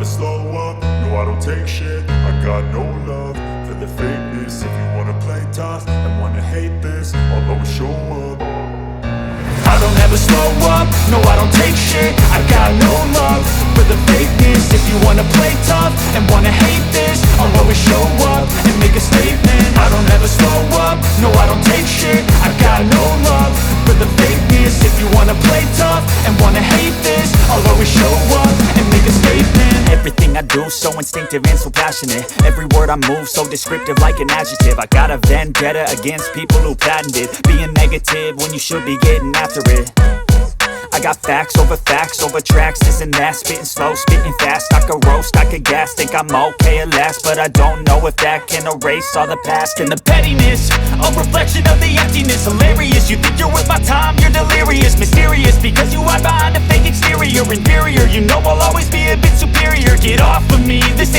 slow up, no I don't take shit. I got no love for the fakeness. If you wanna play tough and wanna hate this, I'll always show up. I don't ever slow up, no I don't take shit. I got no love for the fakeness. If you wanna play tough and wanna hate this, I'll always show up and make a statement. I don't ever slow up, no I don't take shit. I got no love for the fakeness. If you wanna play tough and wanna hate this, I'll always show up and make a statement. Everything I do so instinctive and so passionate. Every word I move so descriptive like an adjective. I got a vendetta against people who patented being negative when you should be getting after it. I got facts over tracks, this and that. Spitting slow, spitting fast. I could roast, I could gas. Think I'm okay at last, but I don't know if that can erase all the past. And the pettiness, a reflection of the emptiness. Hilarious, you think you're worth my time, you're delirious. Mysterious, because you hide behind a fake exterior. Inferior, you know I'll always be a bit superior. Get off of me, this